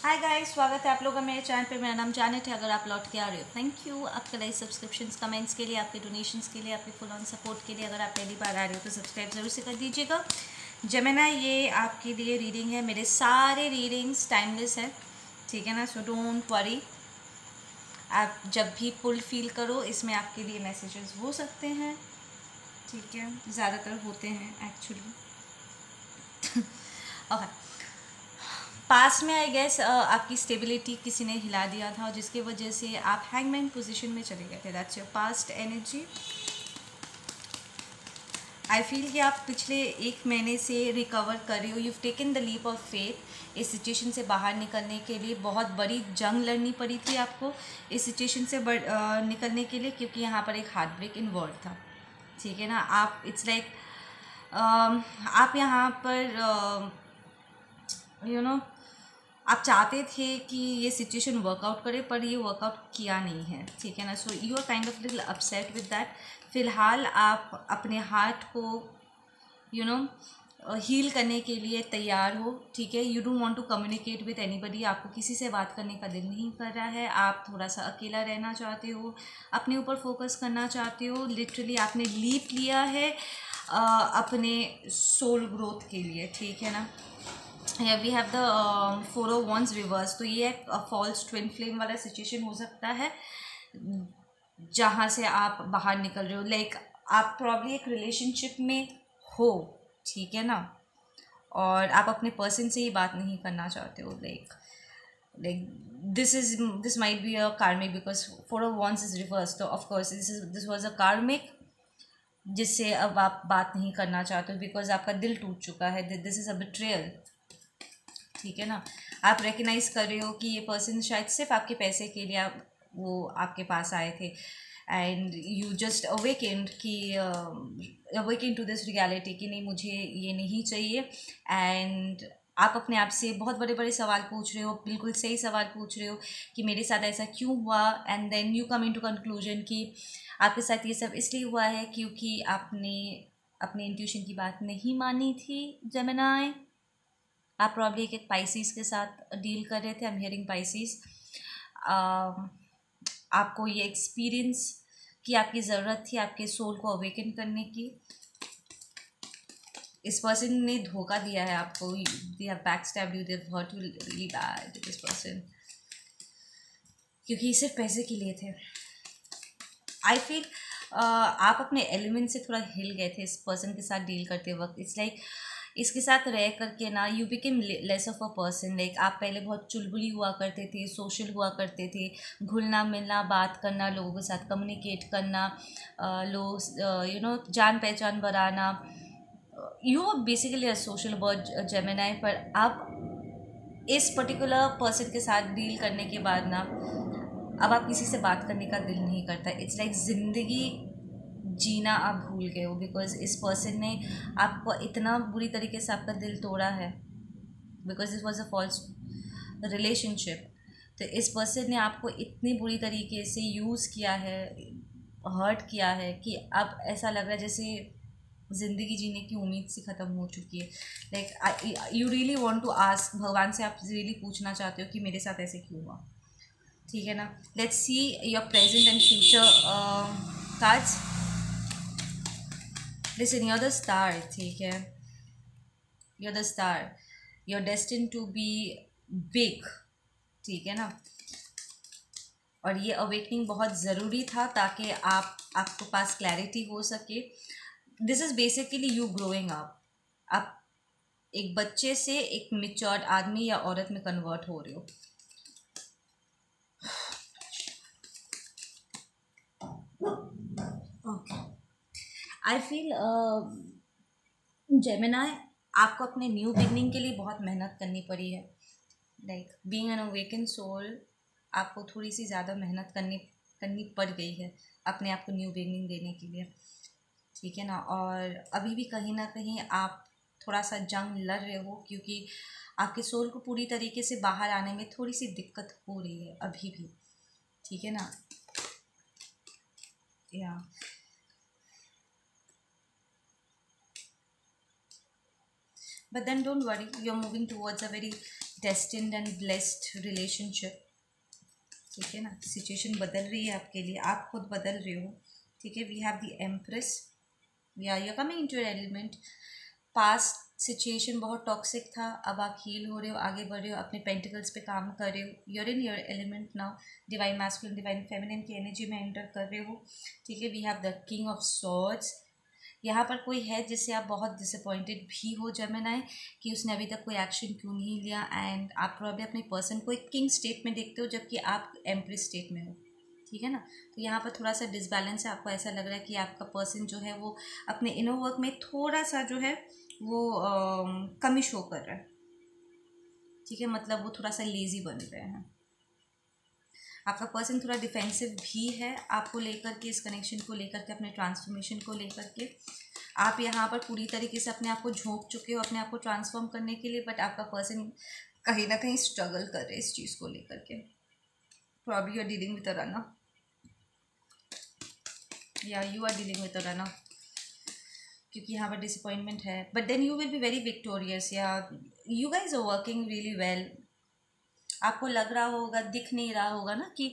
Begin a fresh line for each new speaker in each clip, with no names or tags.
Hi guys, स्वागत है आप लोगों का मेरे चैनल पे। मेरा नाम जानत है। अगर आप लौट के आ रहे हो, थैंक यू आपके लाइक, सब्सक्रिप्शंस, कमेंट्स के लिए, आपके डोनेशंस के लिए, आपके फुल ऑन सपोर्ट के लिए। अगर आप पहली बार आ रहे हो तो सब्सक्राइब ज़रूर से कर दीजिएगा। जमेना, ये आपके लिए रीडिंग है। मेरे सारे रीडिंग्स टाइमलेस है, ठीक है ना। So don't worry. आप जब भी पुल फील करो, इसमें आपके लिए मैसेजेस हो सकते हैं, ठीक है। ज़्यादातर होते हैं एक्चुअली। ओके, पास में आई गेस आपकी स्टेबिलिटी किसी ने हिला दिया था, जिसकी वजह से आप हैंगमैन पोजीशन में चले गए थे। That's your past energy. I feel कि आप पिछले एक महीने से रिकवर कर रहे हो। You taken the leap of faith. इस सिचुएशन से बाहर निकलने के लिए बहुत बड़ी जंग लड़नी पड़ी थी आपको इस सिचुएशन से निकलने के लिए, क्योंकि यहाँ पर एक हार्ट ब्रेक इन्वॉल्व था, ठीक है ना। आप इट्स लाइक आप यहाँ पर यू नो आप चाहते थे कि ये सिचुएशन वर्कआउट करे, पर ये वर्कआउट किया नहीं है, ठीक है ना। So you are kind of little upset with that. फ़िलहाल आप अपने हार्ट को हील करने के लिए तैयार हो, ठीक है। You don't want to communicate with anybody. आपको किसी से बात करने का दिल नहीं कर रहा है। आप थोड़ा सा अकेला रहना चाहते हो, अपने ऊपर फोकस करना चाहते हो। लिटरली आपने लीप लिया है अपने सोल ग्रोथ के लिए, ठीक है ना। We have the 4 of Wands reverse. तो ये एक फॉल्स ट्विन फ्लेम वाला सिचुएशन हो सकता है, जहाँ से आप बाहर निकल रहे हो। लाइक आप प्रॉब्ली एक रिलेशनशिप में हो, ठीक है ना, और आप अपने पर्सन से ही बात नहीं करना चाहते हो। Like this might be a karmic, because 4 of Wands इज रिवर्स। तो of course this was a karmic, जिससे अब आप बात नहीं करना चाहते हो, बिकॉज आपका दिल टूट चुका है। दिस इज़ अ बिट्रेयल, ठीक है ना। आप रिकग्नाइज कर रहे हो कि ये पर्सन शायद सिर्फ आपके पैसे के लिए वो आपके पास आए थे, एंड यू जस्ट अवेकेंड कि अवेकेंड टू दिस रियलिटी कि नहीं, मुझे ये नहीं चाहिए। एंड आप अपने आप से बहुत बड़े बड़े सवाल पूछ रहे हो, बिल्कुल सही सवाल पूछ रहे हो कि मेरे साथ ऐसा क्यों हुआ। And then you come in to conclusion कि आपके साथ ये सब इसलिए हुआ है क्योंकि आपने अपने इंट्यूशन की बात नहीं मानी थी। जेमिनी, आप प्रॉब्ली एक पाइसिस के साथ डील कर रहे थे। I am hearing Pisces. आपको ये एक्सपीरियंस की आपकी ज़रूरत थी आपके सोल को अवेकन करने की। इस पर्सन ने धोखा दिया है आपको। They have backstabbed you, they have hurt you really bad, this person, क्योंकि सिर्फ पैसे के लिए थे। आई फील आप अपने एलिमेंट से थोड़ा हिल गए थे इस पर्सन के साथ डील करते वक्त। इट्स लाइक इसके साथ रह करके ना you became less of a person. Like आप पहले बहुत चुलबुली हुआ करते थे, सोशल हुआ करते थे, घुलना मिलना, बात करना, लोगों के साथ कम्युनिकेट करना, लोग जान पहचान बढ़ाना। You basically a social bird Gemini. पर अब इस पर्टिकुलर पर्सन के साथ डील करने के बाद ना अब आप किसी से बात करने का दिल नहीं करता। इट्स लाइक ज़िंदगी जीना आप भूल गए हो, बिकॉज इस पर्सन ने आपको इतना बुरी तरीके से आपका दिल तोड़ा है, because this was a false relationship. तो इस पर्सन ने आपको इतनी बुरी तरीके से यूज़ किया है, हर्ट किया है, कि अब ऐसा लग रहा है जैसे ज़िंदगी जीने की उम्मीद सी ख़त्म हो चुकी है। Like you really want to ask भगवान से, आप रियली पूछना चाहते हो कि मेरे साथ ऐसे क्यों हुआ, ठीक है ना। Let's see your present and future cards. Listen, you're the star, ठीक है। you're the star, you're destined to be big, ठीक है ना। और ये अवेकनिंग बहुत ज़रूरी था ताकि आपके पास क्लैरिटी हो सके। This is basically you growing up. आप एक बच्चे से एक मैच्योर्ड आदमी या औरत में कन्वर्ट हो रहे हो। ओके, आई फील जेमिनी, आपको अपने न्यू बिगनिंग के लिए बहुत मेहनत करनी पड़ी है। Like being an awaken soul, आपको थोड़ी सी ज़्यादा मेहनत करनी पड़ गई है अपने आप को न्यू बिगनिंग देने के लिए, ठीक है ना। और अभी भी कहीं ना कहीं आप थोड़ा सा जंग लड़ रहे हो, क्योंकि आपके सोल को पूरी तरीके से बाहर आने में थोड़ी सी दिक्कत हो रही है अभी भी, ठीक है ना। या but then don't worry, you're moving towards a very destined and blessed relationship, ठीक है ना। सिचुएशन बदल रही है आपके लिए, आप खुद बदल रहे हो, ठीक है। वी हैव द एम्प्रेस, या you coming into your element. Past situation बहुत टॉक्सिक था, अब आप हील हो रहे हो, आगे बढ़ रहे हो, अपने पेंटिकल्स पे काम कर रहे हो, you're in your element now. Divine masculine divine feminine की एनर्जी में एंटर कर रहे हो, ठीक है। We have the king of swords. यहाँ पर कोई है जिससे आप बहुत डिसअपॉइंटेड भी हो जेमिनी, कि उसने अभी तक कोई एक्शन क्यों नहीं लिया, एंड आप प्रॉब्लम अपने पर्सन को एक किंग स्टेट में देखते हो जबकि आप एम्प्रेस स्टेट में हो, ठीक है ना। तो यहाँ पर थोड़ा सा डिसबैलेंस है, आपको ऐसा लग रहा है कि आपका पर्सन जो है वो अपने इनर वर्क में थोड़ा सा जो है वो कमी शो कर रहा है, ठीक है। मतलब वो थोड़ा सा लेज़ी बन रहे हैं। आपका पर्सन थोड़ा डिफेंसिव भी है आपको लेकर के, इस कनेक्शन को लेकर के, अपने ट्रांसफॉर्मेशन को लेकर के। आप यहाँ पर पूरी तरीके से अपने आप को झोंक चुके हो अपने आप को ट्रांसफॉर्म करने के लिए, बट आपका पर्सन कहीं ना कहीं स्ट्रगल कर रहे हैं इस चीज़ को लेकर के। Probably you are dealing with a runner, या you are dealing with a runner, क्योंकि यहाँ पर डिसअपॉइंटमेंट है, but then you will be very victorious, या you guys are working really well. आपको लग रहा होगा, दिख नहीं रहा होगा ना कि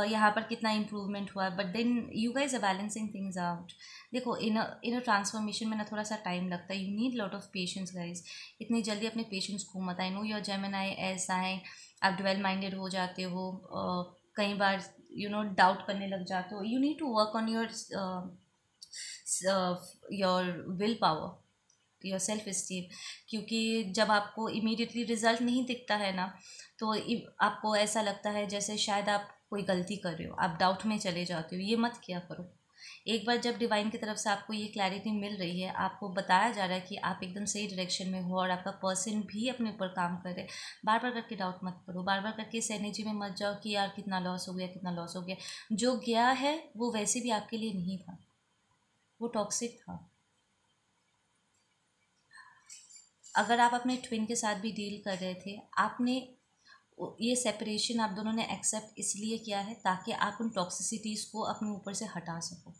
यहाँ पर कितना इम्प्रूवमेंट हुआ है, but then you guys are balancing things out. देखो इन अ ट्रांसफॉर्मेशन में ना थोड़ा सा टाइम लगता है, you need lot of patience guys. इतनी जल्दी अपने पेशेंस को मत, आई नो योर जेमिनी ऐसा है, आप डवेल माइंडेड हो जाते हो, कई बार डाउट करने लग जाते हो। You need to work on your will power, your self esteem, क्योंकि जब आपको इमीडिएटली रिजल्ट नहीं दिखता है ना, तो आपको ऐसा लगता है जैसे शायद आप कोई गलती कर रहे हो, आप डाउट में चले जाते हो। ये मत किया करो। एक बार जब डिवाइन की तरफ से आपको ये क्लैरिटी मिल रही है, आपको बताया जा रहा है कि आप एकदम सही डायरेक्शन में हो और आपका पर्सन भी अपने ऊपर काम कर रहे, बार बार करके डाउट मत करो, बार बार करके इस एनर्जी में मत जाओ कि यार कितना लॉस हो गया, कितना लॉस हो गया। जो गया है वो वैसे भी आपके लिए नहीं था, वो टॉक्सिक था। अगर आप अपने ट्विन के साथ भी डील कर रहे थे, आपने ये सेपरेशन आप दोनों ने एक्सेप्ट इसलिए किया है ताकि आप उन टॉक्सिसिटीज़ को अपने ऊपर से हटा सको,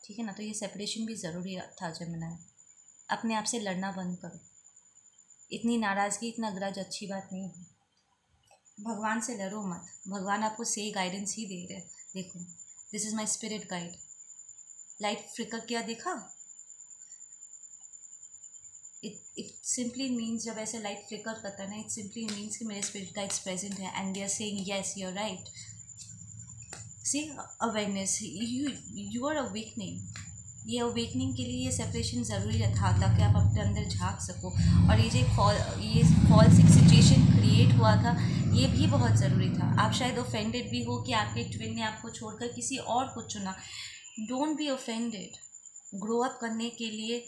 ठीक है ना। तो ये सेपरेशन भी ज़रूरी था जेमिनी। अपने आप से लड़ना बंद करो, इतनी नाराज़गी, इतना ग्रज अच्छी बात नहीं है। भगवान से लड़ो मत, भगवान आपको सही गाइडेंस ही दे रहे हैं। देखो, this is my spirit guide. Light flicker किया देखा, इट सिंपली मीन्स, जब ऐसे लाइट फ्लिकर करता है ना, इट सिंपली मीन्स कि मेरे स्पिरिट गाइड्स प्रेजेंट है and they are saying yes you are right. See awareness, you are awakening. ये अवेकनिंग के लिए ये सेपरेशन ज़रूरी था ताकि आप अपने अंदर झांक सको। और ये फॉल्स एक सिचुएशन क्रिएट हुआ था, ये भी बहुत ज़रूरी था। आप शायद ऑफेंडेड भी हो कि आपके ट्विन ने आपको छोड़कर किसी और को चुना। Don't be offended. Grow up करने के लिए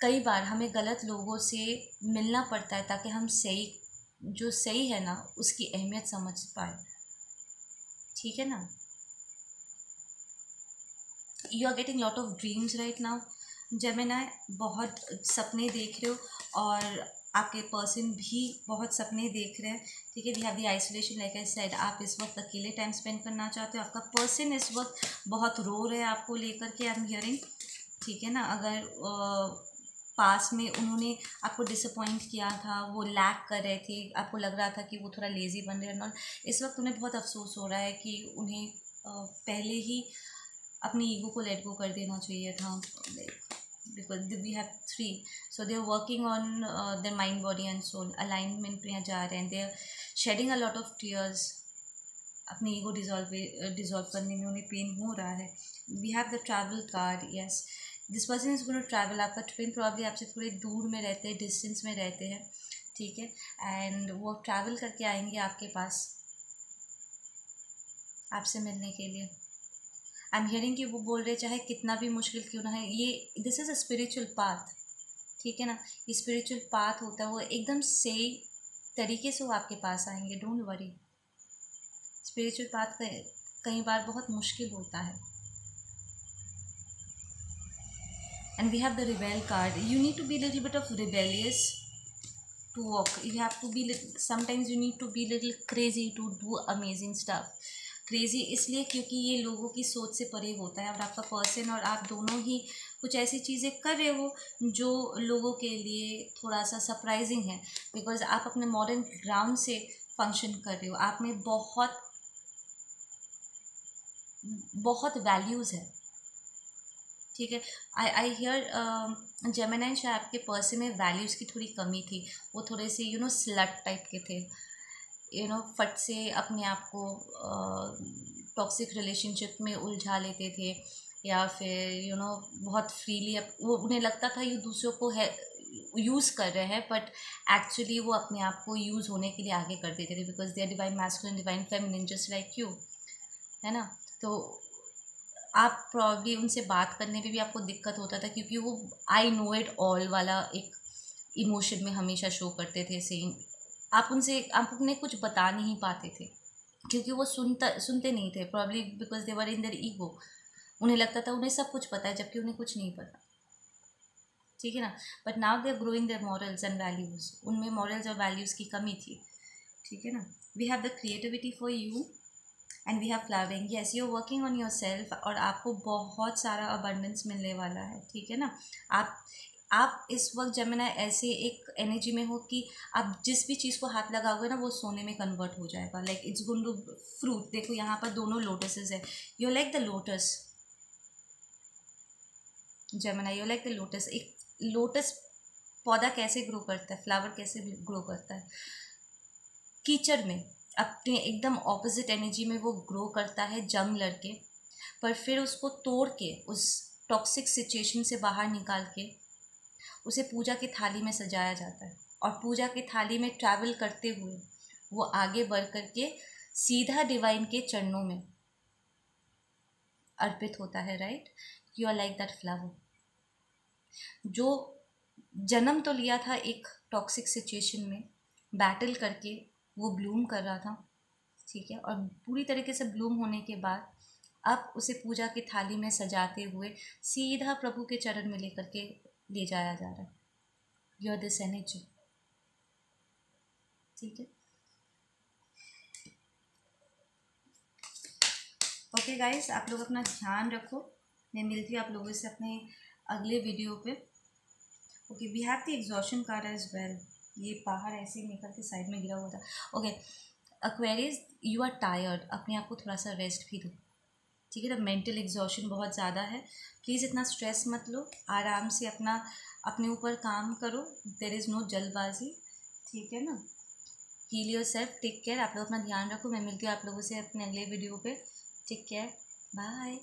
कई बार हमें गलत लोगों से मिलना पड़ता है ताकि हम जो सही है ना उसकी अहमियत समझ पाए, ठीक है ना। You are getting lot of dreams right now Gemini, बहुत सपने देख रहे हो और आपके पर्सन भी बहुत सपने देख रहे हैं, ठीक है। We have the isolation, like I said, आप इस वक्त अकेले टाइम स्पेंड करना चाहते हो। आपका पर्सन इस वक्त बहुत रो रहे हैं आपको लेकर के, आई एम हियरिंग, ठीक है ना। अगर पास में उन्होंने आपको डिसअपॉइंट किया था, वो लैक कर रहे थे, आपको लग रहा था कि वो थोड़ा लेज़ी बन रहे हैं और इस वक्त उन्हें बहुत अफसोस हो रहा है कि उन्हें पहले ही अपनी ईगो को लेट गो कर देना चाहिए था, because we have 3, so they are working on their mind body and soul, alignment में जा रहे हैं। They are shedding a lot of tears, अपनी ईगो डिजॉल्व करने में उन्हें पेन हो रहा है। We have the travel card, yes, this person is going to travel. आपका ट्विन प्रॉब्ली आपसे थोड़े दूर में रहते हैं, डिस्टेंस में रहते हैं, ठीक है, एंड वो ट्रैवल करके आएंगे आपके पास आपसे मिलने के लिए। आई एम हियरिंग कि वो बोल रहे चाहे कितना भी मुश्किल क्यों ना है, ये this is a spiritual path, ठीक है ना। ये स्पिरिचुअल पाथ होता है, वो एकदम सही तरीके से वो आपके पास आएंगे, डोंट वरी। स्पिरिचुअल पाथ कई बार बहुत मुश्किल होता है। And we have the rebel card. You need to be a little bit of rebellious to walk. You have to be sometimes you need to be little crazy to do amazing stuff. Crazy इसलिए क्योंकि ये लोगों की सोच से परे होता है, और आपका पर्सन और आप दोनों ही कुछ ऐसी चीज़ें कर रहे हो जो लोगों के लिए थोड़ा सा सरप्राइजिंग है, बिकॉज आप अपने मॉडर्न ग्राउंड से फंक्शन कर रहे हो। आप में बहुत बहुत वैल्यूज़ है, ठीक है। आई हियर जेमिनी शायद आपके पर्सन में वैल्यूज़ की थोड़ी कमी थी। वो थोड़े से स्लट टाइप के थे, फट से अपने आप को टॉक्सिक रिलेशनशिप में उलझा लेते थे, या फिर बहुत फ्रीली वो उन्हें लगता था ये दूसरों को है यूज़ कर रहे हैं, बट एक्चुअली वो अपने आप को यूज़ होने के लिए आगे कर देते थे, because they are divine masculine divine feminine just like you, है ना। तो आप प्रॉब्ली उनसे बात करने पे भी आपको दिक्कत होता था, क्योंकि वो आई नो इट ऑल वाला एक इमोशन में हमेशा शो करते थे, सेइंग आप उन्हें कुछ बता नहीं पाते थे, क्योंकि वो सुनते नहीं थे, probably because they were in their ego. उन्हें लगता था उन्हें सब कुछ पता है, जबकि उन्हें कुछ नहीं पता, ठीक है ना। But now they are growing their morals and values. उनमें मॉरल्स और वैल्यूज़ की कमी थी, ठीक है ना। We have the creativity for you and we have flowering. Yes, you are working on your self, और आपको बहुत सारा अबंडेंस मिलने वाला है, ठीक है ना। आप इस वक्त जेमिनी ऐसे एक एनर्जी में हो कि आप जिस भी चीज़ को हाथ लगाओगे ना वो सोने में कन्वर्ट हो जाएगा, like it's going to fruit. देखो यहाँ पर दोनों लोटसेस है, you like the lotus Gemini, you like the lotus. एक लोटस पौधा कैसे ग्रो करता है, फ्लावर कैसे ग्रो करता है, कीचड़ में, अपने एकदम ऑपोजिट एनर्जी में वो ग्रो करता है जंग लड़के, पर फिर उसको तोड़ के उस टॉक्सिक सिचुएशन से बाहर निकाल के उसे पूजा की थाली में सजाया जाता है, और पूजा की थाली में ट्रैवल करते हुए वो आगे बढ़ करके सीधा डिवाइन के चरणों में अर्पित होता है, right. You are like that flower जो जन्म तो लिया था एक टॉक्सिक सिचुएशन में, बैटल करके वो ब्लूम कर रहा था, ठीक है, और पूरी तरीके से ब्लूम होने के बाद अब उसे पूजा की थाली में सजाते हुए सीधा प्रभु के चरण में लेकर के ले जाया जा रहा है। यू आर दिस एनर्जी, ठीक है। ओके गाइस, आप लोग अपना ध्यान रखो। मैं मिलती हूँ आप लोगों से अपने अगले वीडियो पे। Okay, we have the exhaustion card as well. ये बाहर ऐसे ही निकल के साइड में गिरा हुआ था। Okay, Aquarius, you are tired, अपने आप को थोड़ा सा रेस्ट भी दो, ठीक है ना। मेंटल एग्जॉशन बहुत ज़्यादा है, प्लीज़ इतना स्ट्रेस मत लो, आराम से अपने ऊपर काम करो, देयर इज़ नो जल्दबाजी, ठीक है ना। Heal your self, take care. आप लोग अपना ध्यान रखो। मैं मिलती हूँ आप लोगों से अपने अगले वीडियो पे। Take care, bye.